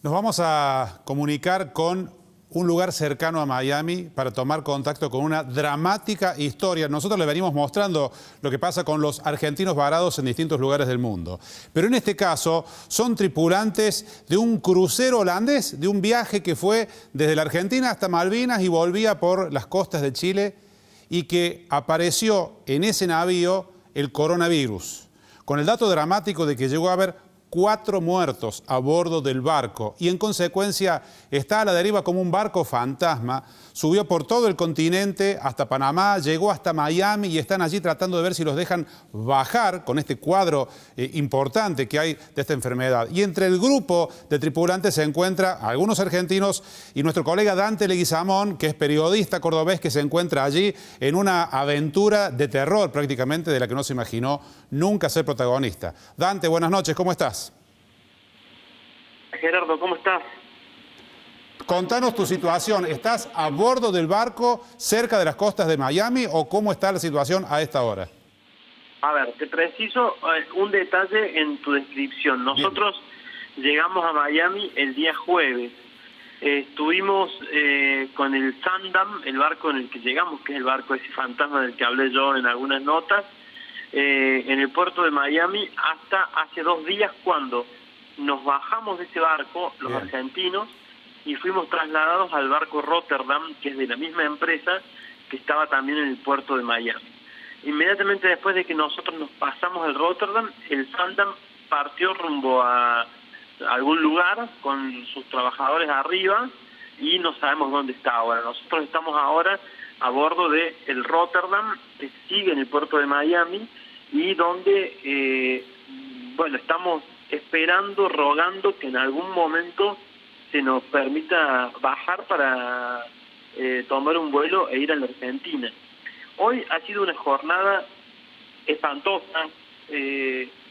Nos vamos a comunicar con un lugar cercano a Miami para tomar contacto con una dramática historia. Nosotros le venimos mostrando lo que pasa con los argentinos varados en distintos lugares del mundo. Pero en este caso son tripulantes de un crucero holandés, de un viaje que fue desde la Argentina hasta Malvinas y volvía por las costas de Chile, y que apareció en ese navío el coronavirus, con el dato dramático de que llegó a haber 4 muertos a bordo del barco y en consecuencia está a la deriva como un barco fantasma. Subió por todo el continente hasta Panamá, llegó hasta Miami y están allí tratando de ver si los dejan bajar con este cuadro importante que hay de esta enfermedad. Y entre el grupo de tripulantes se encuentra algunos argentinos y nuestro colega Dante Leguizamón, que es periodista cordobés, que se encuentra allí en una aventura de terror prácticamente de la que no se imaginó nunca ser protagonista. Dante, buenas noches, ¿cómo estás? Gerardo, ¿cómo estás? Contanos tu situación. ¿Estás a bordo del barco cerca de las costas de Miami o cómo está la situación a esta hora? A ver, te preciso un detalle en tu descripción. Nosotros llegamos a Miami el día jueves. Estuvimos con el Sandam, el barco en el que llegamos, que es el barco ese fantasma del que hablé yo en algunas notas, en el puerto de Miami hasta hace 2 días, cuando nos bajamos de ese barco, los argentinos, y fuimos trasladados al barco Rotterdam, que es de la misma empresa, que estaba también en el puerto de Miami. Inmediatamente después de que nosotros nos pasamos el Rotterdam, el Sandam partió rumbo a algún lugar con sus trabajadores arriba y no sabemos dónde está ahora. Nosotros estamos ahora a bordo de el Rotterdam, que sigue en el puerto de Miami, y donde, estamos esperando, rogando que en algún momento se nos permita bajar para tomar un vuelo e ir a la Argentina. Hoy ha sido una jornada espantosa,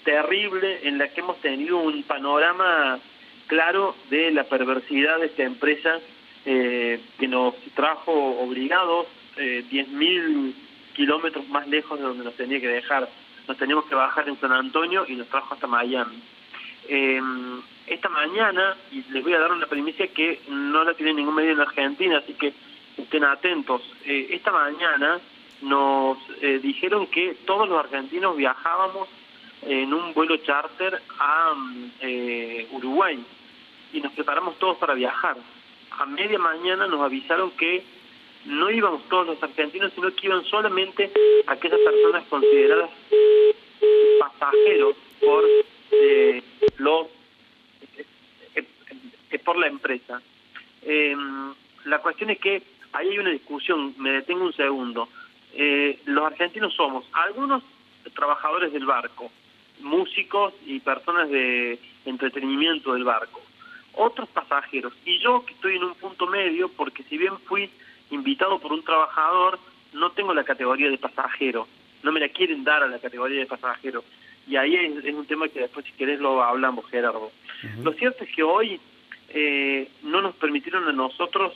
terrible, en la que hemos tenido un panorama claro de la perversidad de esta empresa que nos trajo obligados 10.000 kilómetros más lejos de donde nos tenía que dejar. Nos teníamos que bajar en San Antonio y nos trajo hasta Miami. Esta mañana, y les voy a dar una primicia que no la tiene ningún medio en Argentina, así que estén atentos. Esta mañana nos dijeron que todos los argentinos viajábamos en un vuelo charter a Uruguay, y nos preparamos todos para viajar. A media mañana nos avisaron que no íbamos todos los argentinos, sino que iban solamente aquellas personas consideradas pasajeros por la empresa. La cuestión es que ahí hay una discusión, me detengo un segundo. Los argentinos somos algunos trabajadores del barco, músicos y personas de entretenimiento del barco, otros pasajeros, y yo que estoy en un punto medio, porque si bien fui invitado por un trabajador, no tengo la categoría de pasajero, no me la quieren dar a la categoría de pasajero, y ahí es un tema que después, si querés, lo hablamos, Gerardo. Lo cierto es que hoy no nos permitieron a nosotros,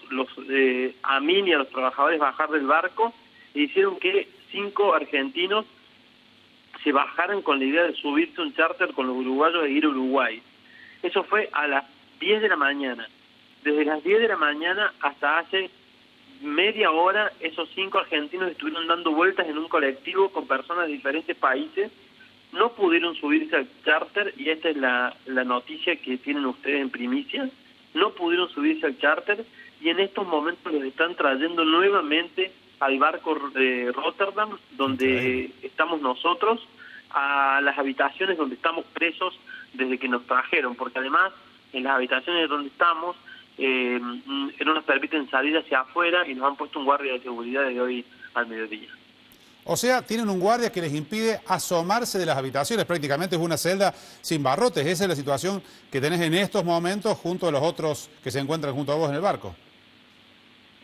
a mí ni a los trabajadores, bajar del barco, e hicieron que 5 argentinos se bajaran con la idea de subirse un charter con los uruguayos e ir a Uruguay. Eso fue a las 10 de la mañana. Desde las 10 de la mañana hasta hace media hora, esos 5 argentinos estuvieron dando vueltas en un colectivo con personas de diferentes países. No pudieron subirse al charter, y esta es la noticia que tienen ustedes en primicia. No pudieron subirse al charter, y en estos momentos los están trayendo nuevamente al barco de Rotterdam, donde estamos nosotros, a las habitaciones donde estamos presos desde que nos trajeron, porque además en las habitaciones donde estamos no nos permiten salir hacia afuera, y nos han puesto un guardia de seguridad desde hoy al mediodía. O sea, tienen un guardia que les impide asomarse de las habitaciones. Prácticamente es una celda sin barrotes. Esa es la situación que tenés en estos momentos junto a los otros que se encuentran junto a vos en el barco.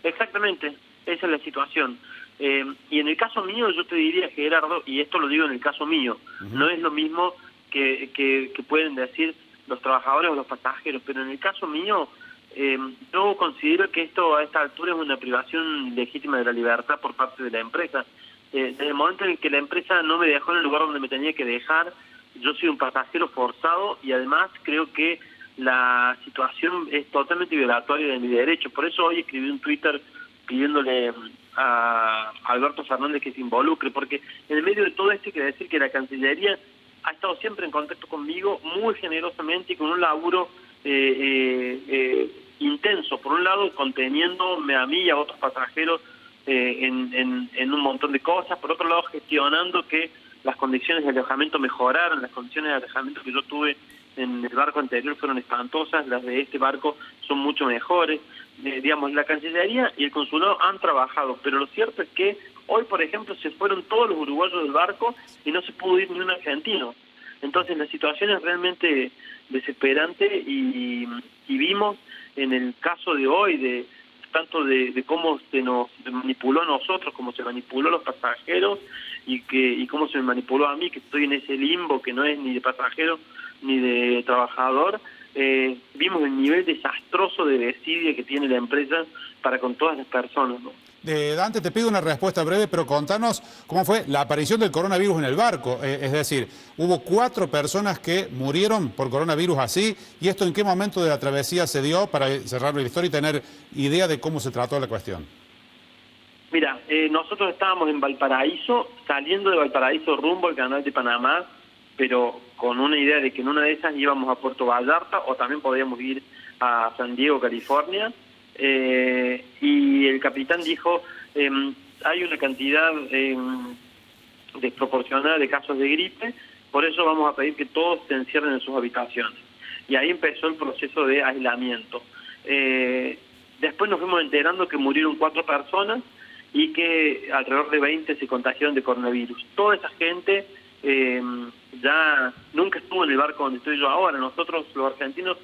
Exactamente, esa es la situación. Y en el caso mío, yo te diría, Gerardo, y esto lo digo en el caso mío, no es lo mismo que pueden decir los trabajadores o los pasajeros, pero en el caso mío, yo considero que esto a esta altura es una privación legítima de la libertad por parte de la empresa. Desde el momento en que la empresa no me dejó en el lugar donde me tenía que dejar, yo soy un pasajero forzado, y además creo que la situación es totalmente violatoria de mi derecho. Por eso hoy escribí un Twitter pidiéndole a Alberto Fernández que se involucre, porque en el medio de todo esto hay que decir que la Cancillería ha estado siempre en contacto conmigo muy generosamente y con un laburo intenso, por un lado conteniéndome a mí y a otros pasajeros en un montón de cosas, por otro lado gestionando que las condiciones de alojamiento mejoraran. Las condiciones de alojamiento que yo tuve en el barco anterior fueron espantosas, las de este barco son mucho mejores. Digamos, la Cancillería y el Consulado han trabajado, pero lo cierto es que hoy, por ejemplo, se fueron todos los uruguayos del barco y no se pudo ir ni un argentino. Entonces la situación es realmente desesperante y vimos en el caso de hoy tanto de cómo se nos manipuló a nosotros, cómo se manipuló a los pasajeros y cómo se me manipuló a mí, que estoy en ese limbo que no es ni de pasajero ni de trabajador. Vimos el nivel desastroso de desidia que tiene la empresa para con todas las personas, ¿no? Dante, te pido una respuesta breve, pero contanos cómo fue la aparición del coronavirus en el barco. Es decir, hubo 4 personas que murieron por coronavirus así, ¿y esto en qué momento de la travesía se dio para cerrar la historia y tener idea de cómo se trató la cuestión? Mira, nosotros estábamos en Valparaíso, saliendo de Valparaíso rumbo al Canal de Panamá, pero con una idea de que en una de esas íbamos a Puerto Vallarta o también podíamos ir a San Diego, California. Y el capitán dijo, hay una cantidad desproporcionada de casos de gripe, por eso vamos a pedir que todos se encierren en sus habitaciones. Y ahí empezó el proceso de aislamiento. Después nos fuimos enterando que murieron 4 personas y que alrededor de 20 se contagiaron de coronavirus. Toda esa gente ya nunca estuvo en el barco donde estoy yo ahora. Nosotros, los argentinos,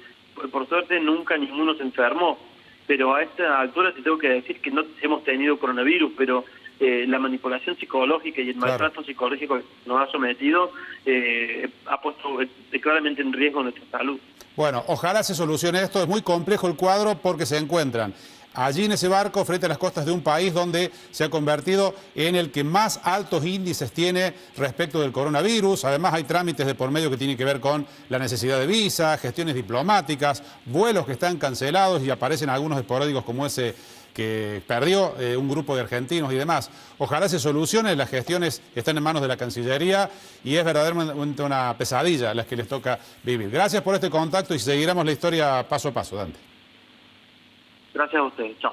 por suerte, nunca ninguno se enfermó. Pero a esta altura te tengo que decir que no hemos tenido coronavirus, pero la manipulación psicológica y el maltrato psicológico que nos ha sometido ha puesto claramente en riesgo nuestra salud. Bueno, ojalá se solucione esto. Es muy complejo el cuadro porque se encuentran allí en ese barco frente a las costas de un país donde se ha convertido en el que más altos índices tiene respecto del coronavirus. Además hay trámites de por medio que tienen que ver con la necesidad de visa, gestiones diplomáticas, vuelos que están cancelados y aparecen algunos esporádicos como ese que perdió un grupo de argentinos y demás. Ojalá se solucione, las gestiones están en manos de la Cancillería y es verdaderamente una pesadilla las que les toca vivir. Gracias por este contacto y seguiremos la historia paso a paso, Dante. Gracias a ustedes. Chao.